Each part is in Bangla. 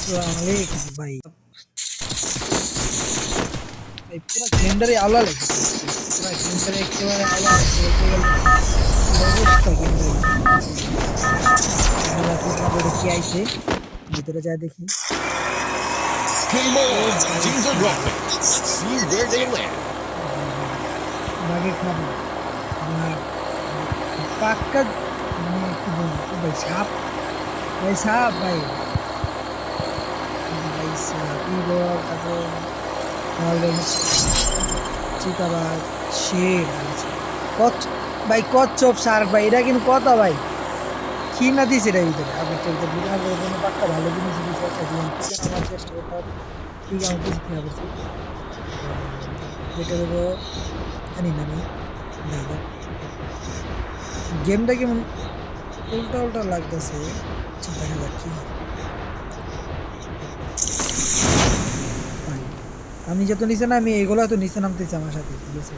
আসসালামুআলাইকুম ভাই। ভাই পুরা গেমটারে আওলা লেগেছে, পুরা গেমটারে একেবারে আওলা বলতে গেলে অবস্থা গেমটারে। দেখা যাক কোথাও করে কি আইছে, ভিতরে যা দেখি। Game on! Teams are dropping. Let's see where they land. বাগে খাবো বাঘ, পাক্কা মানে কি বলবো, ও ভাই সাপ, ভাই সাপ, ভাই ভাই সাপ ইগল, তারপরে তাহলে চিতাবাঘ, শের, কচ্ছ, ভাই কচ্ছপ, শার্ক, ভাই এটা কিন্তু কথা ভাই কি না দিয়েছে এটার ভিতরে। আপনার ভিতরে বিনা করে কোনো পাক্কা ভালো জিনিস দিয়েছে, একটা দিন ঠিক আমার চেষ্টা করতে হবে, ঠিক আমার কিছু খেয়া করছি। যেটা দেবো জানি না আমি, দেখা যাক গেমটা কেমন উল্টা উল্টা লাগতেছে, দেখা যাক কি হয়। ভাই আমি যত নিচে না, আমি এগুলো তো নিচে নামতেছি আমার সাথে, ঠিক আছে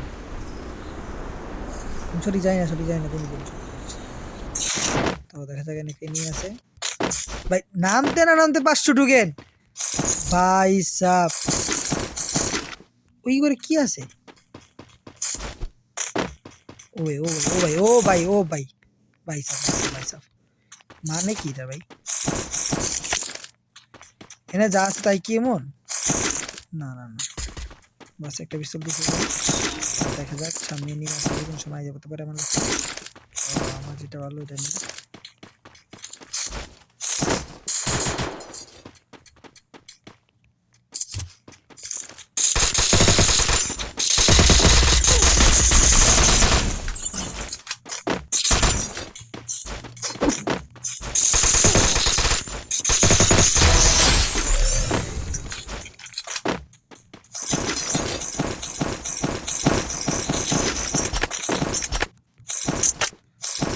সরি যাই না, সরি যাই না কোনো কিছু। তো দেখা যাক এখানে নিয়ে আছে ভাই, নামতে না নামতে 500 ঢুকেন ভাই সাপ। ওই করে কি আছে, ও ভাই ও ভাই ও ভাই ও ভাই, ভাই সাপ ভাই সাপ মানে কি এটা ভাই, এখানে যা আছে তাই কি এমন, না না না, বাস একটা পিস্তল দিচ্ছে। দেখা যাক সামনে নিয়ে আসলে কোন সময় যেতে পারে আমার কাছে। আমার যেটা ভালো এটা নিয়ে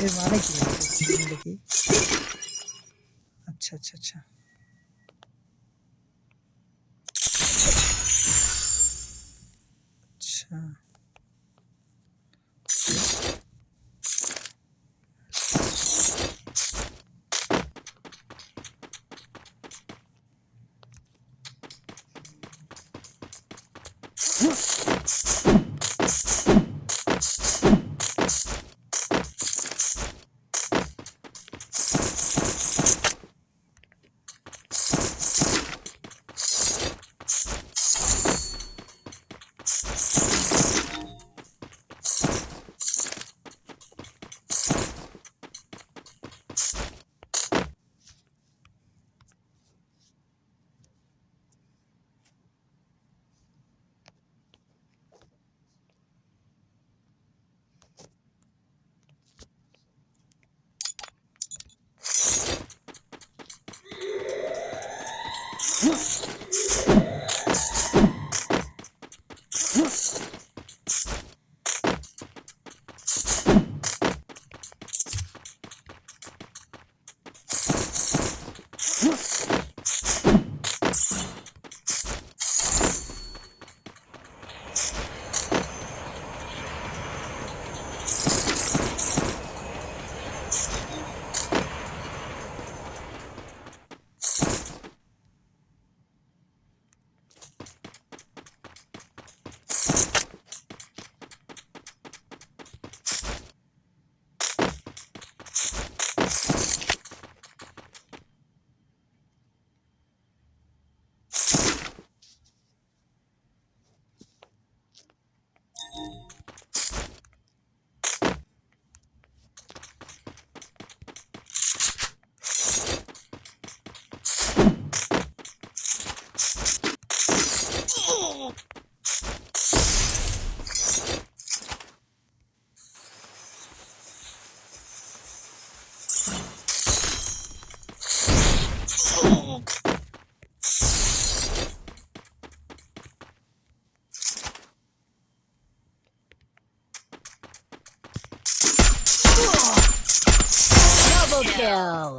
এর মানে কি দেখি। আচ্ছা আচ্ছা আচ্ছা, আচ্ছা Double kill.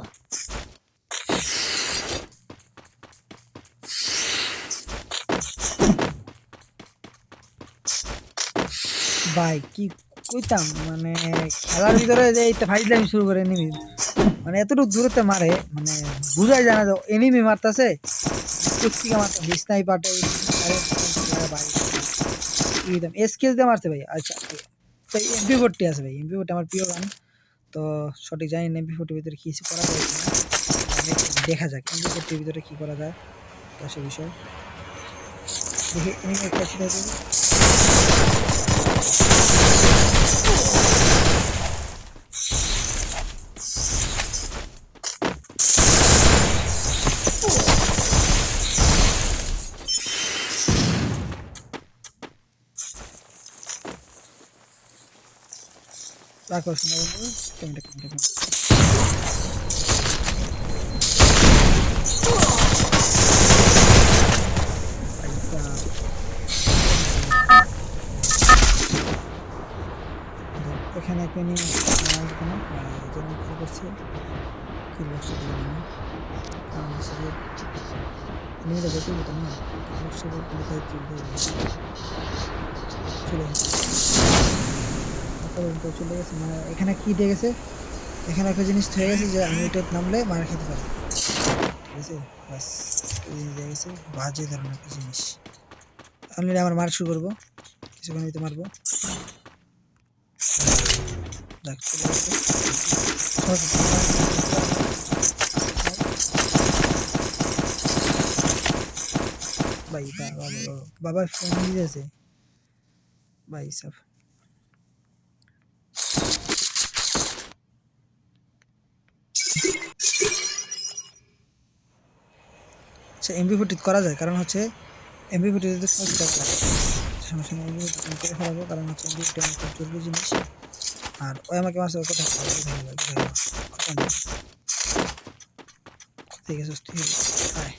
ভাই কি কইতাম, মানে খেলার ভিতরে যে এইটা ফাইজলামি শুরু করে নিবি মানে এতটুকু দূরত্বে মারে মানে বুঝাই যায় না যে এনিমি মারতাছে কোথেকে মারতাছে স্নাইপারটা ভাই একদম এসকেস দিয়ে মারছে ভাই আচ্ছা তাই এমপি 40 আছে ভাই এমপি 40 আমার প্রিয় গান তো সঠিক জানি না এমপি 40 ভিতরে কিছু করা যায় কিনা দেখা যাক এমপি 40 ভিতরে কি করা যায় তো সে বিষয় দেখি এনিমি একটা ছিল আকর্ষণ বন্ধু ক্যামেরা পয়সা এখানে একটা নিয়ে এখানে জন্য কি করছে কি বক্সে দিয়ে নিয়ে কারণ হচ্ছে যে নিয়ে যেতে হতো না বক্সে কোথায় চলে গেছে চলে গেছে মানে এখানে কি দিয়ে গেছে এখানে একটা জিনিস হয়ে গেছে যে আমি ওইটা নামলে মার খেতে পারি ঠিক আছে বাস এই জিনিস দিয়ে গেছে বাজে ধরনের একটা জিনিস অলরেডি আমার মার শুরু করবো কিছুক্ষণ হইতে মারবো দেখ চলে গেছে ভাই বাবা বাবা ফোন দিয়েছে ভাই সব আচ্ছা এমপি 40 করা যায় কারণ হচ্ছে এমপি 40 যদি সমস্যা নেই এমপি 40 করে ফেলাবো কারণ হচ্ছে এমপি 40 আমার খুব জরুরি জিনিস আর ওই আমাকে মারছে ওর কোথায় কোথায় গেছে আয়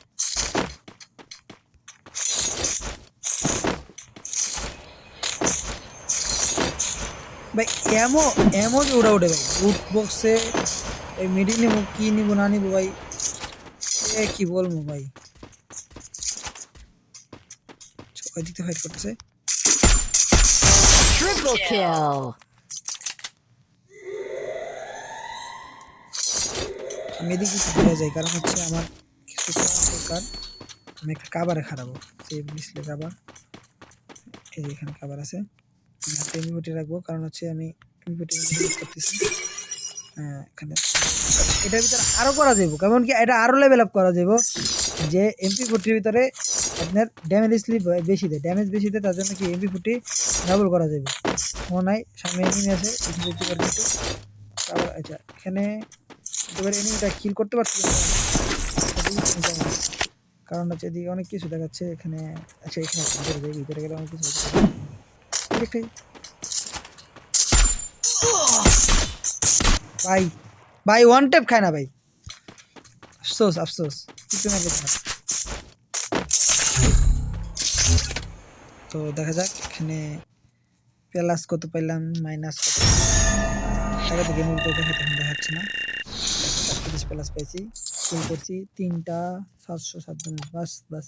ভাই এমো এমো যে ওটা উঠে ভাই রুট বক্সে এই মিডি নিবো কি নিবো না নিবো ভাই এ কি বলবো ভাই ওই দিকে ফাইট করতেছে Triple kill. আমি এদিকে কিছু দেওয়া যায় কারণ হচ্ছে আমার কিছু দরকার আমি একটা কাবারে খারাপো সেই ডিসপ্লে কাবার এই যে এখানে কাবার আছে আমি একটা এমপি 40 রাখবো কারণ হচ্ছে আমি এমপি 40 ইউজ করতেছি এখানে এটার ভিতরে আরো করা যাবো কেমন কি এটা আরো লেভেল আপ করা যাবো যে এমপি 40 ভিতরে আপনার ড্যামেজ স্লিপ বেশি দেয় ড্যামেজ বেশি দেয় তার জন্য কি এমপি 40 ডাবল করা যাবে মনে হয় সামনে এনিমি আছে কিছু দেখতে পারবো একটু আবার আচ্ছা এখানে এবারে এনিমিটা কিল করতে পারছি না। কারণ হচ্ছে এদিকে অনেক কিছু দেখাচ্ছে এখানে আচ্ছা এখানে ভিতরে গেলে অনেক কিছু দেখাচ্ছে। ভাই ভাই ওয়ান ট্যাপ খায় না ভাই আফসোস আফসোস কিছু না কিছু না। তো দেখা যাক এখানে প্লাস কত পাইলাম মাইনাস কত টাকা তো গেমের ভিতরে দেখাচ্ছে না 30 প্লাস পাইছি কিল করছি 3টা 757 বাস বাস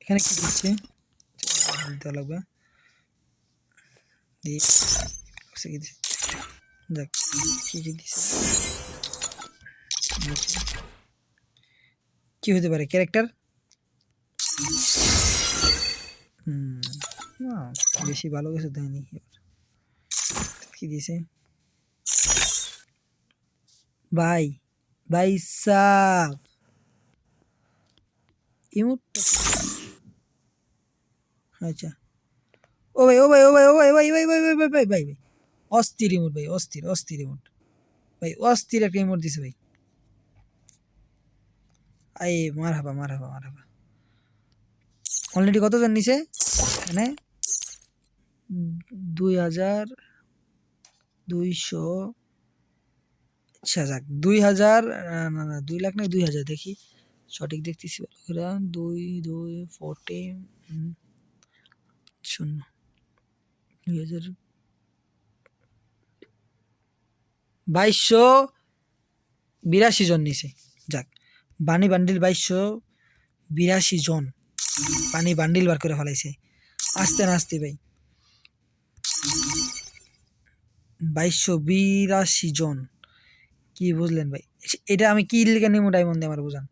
এখানে কি দিচ্ছে দিতে লাগবে দেখ কি কি দিচ্ছে কি হতে পারে ক্যারেক্টার না বেশি ভালো কিছু দেয়নি কি দিয়েছে ভাই ভাই সাব ইমোট আচ্ছা ও ভাই ও ভাই ও ভাই ও ভাই ভাই ভাই ভাই ভাই ভাই ভাই ভাই ভাই অস্থির ইমোট ভাই অস্থির অস্থির ইমোট ভাই অস্থির একটা ইমোট দিছে ভাই আই মারহাবা মারহাবা মারহাবা অলরেডি কতজন নিছে এখানে 2200 আচ্ছা যাক 2000 না না 2 লাখ না 2000 দেখি সঠিক দেখতেছি ভালো করে 2 2 40 শূন্য 2000 2282 জন নিছে যাক বানি বান্ডিল 2282 জন পানি বান্ডিল বার করে ফেলাইছে আস্তে না আস্তে ভাই। 2282 জন, কি বুঝলেন ভাই? এটা আমি কি লিখে নিবো ডায়মন্ড দিয়ে আমার বুঝান,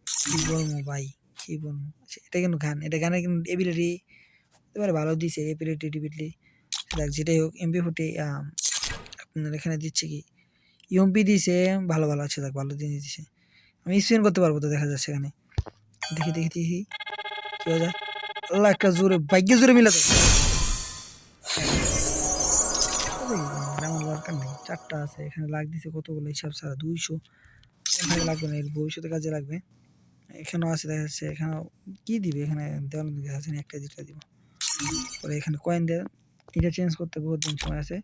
কি বলবো ভাই, কি বলবো? এটা কিন্তু গান, এটা গানের কিন্তু এবিলিটি এবারে ভালো দিছে, এবিলিটি টিবিলিটি দেখ যেটাই হোক। MP40 আপনার এখানে দিচ্ছে কি ইউএমপি দিছে, ভালো ভালো আছে, দেখ ভালো জিনিস দিছে। আমি স্পিন করতে পারবো তো, দেখা যাচ্ছে এখানে। দেখি দেখি দেখি কি হয়ে যায়। আল্লাহ একটা জোরে ভাগ্য জোরে মিলে তো আমার দরকার নেই, 4টা আছে এখানে, লাগ দিছে কতগুলো হিসাব ছাড়া 200 থাকে, লাগবে না, এর ভবিষ্যতে কাজে লাগবে। এখানেও আছে দেখা যাচ্ছে, এখানেও কি দিবে, এখানে দেওয়ার দেখা যাচ্ছে না, একটা দুটা দিব। পরে এখানে কয়েন দেয়, এটা চেঞ্জ করতে বহুত দিন সময় আছে।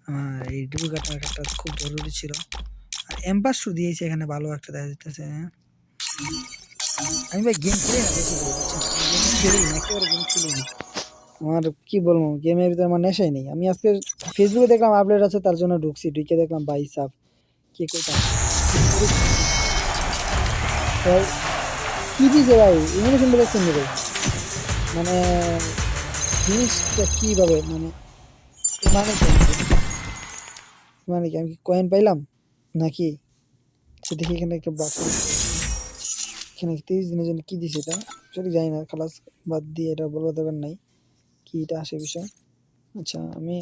আমার এই ডুপ্লিকেট কার্ডটা খুব জরুরি ছিল। আর এম্পাসও দিয়েছে এখানে, ভালো একটা দেখা যাচ্ছে। আমি ভাই গেম খেলি না বেশি করে, বুঝছেন? গেম খেলি না, একেবারে গেম খেলি না। আমার কি বলবো, গেমের ভিতরে আমার নেশাই নেই। আমি আজকে ফেসবুকে দেখলাম আপডেট আছে, তার জন্য ঢুকছি, ঢুকে দেখলাম ভাই সাব কি কোথায় ভাই, কি দিছে ভাই, ইমোশনটা দেখছেন নি ভাই? মানে জিনিসটা কিভাবে মানে, মানে কি মানে কি আমি কি কয়েন পাইলাম নাকি? সে দেখি এখানে একটা বাক্স, এখানে 30 দিনের জন্য কি দিছে এটা সঠিক জানি না, খালাস বাদ দিয়ে, এটা বলবার দরকার নাই কি এটা আসে বিষয়। আচ্ছা আমি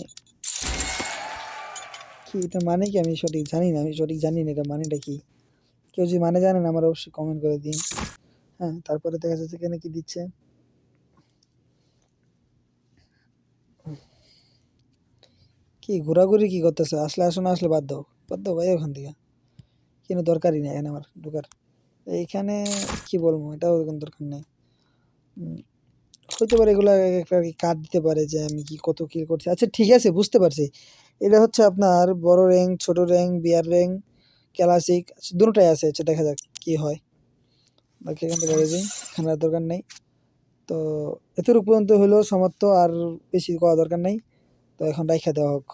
কি এটা মানে কি আমি সঠিক জানি না, আমি সঠিক জানি না এটা মানেটা কি। কেউ যদি মানে জানেন আমার অবশ্যই কমেন্ট করে দিন। হ্যাঁ, তারপরে দেখা যাচ্ছে এখানে কি দিচ্ছে, কি ঘোরাঘুরি কি করতেছে, আসলে আসো না আসলে বাদ দাও, বাদ দাও ভাই ওখান থেকে, কিন্তু দরকারই নেই এখানে আমার ঢোকার। এইখানে কি বলবো, এটাও কোনো দরকার নেই। হইতে পারে এগুলো একটা কার্ড দিতে পারে যে আমি কি কত কিল করছি। আচ্ছা ঠিক আছে, বুঝতে পারছি, এটা হচ্ছে আপনার বড় র্যাঙ্ক, ছোট র্যাঙ্ক, বিয়ার র্যাঙ্ক, ক্লাসিক দুটোটাই আছে। আচ্ছা দেখা যাক কি হয়, বাকি এখান থেকে বেড়ে যাই, এখানে আর দরকার নেই। তো এতটুকু পর্যন্ত হলো সমাপ্ত, আর বেশি করা দরকার নেই। তো এখন রাইখা দেওয়া হোক।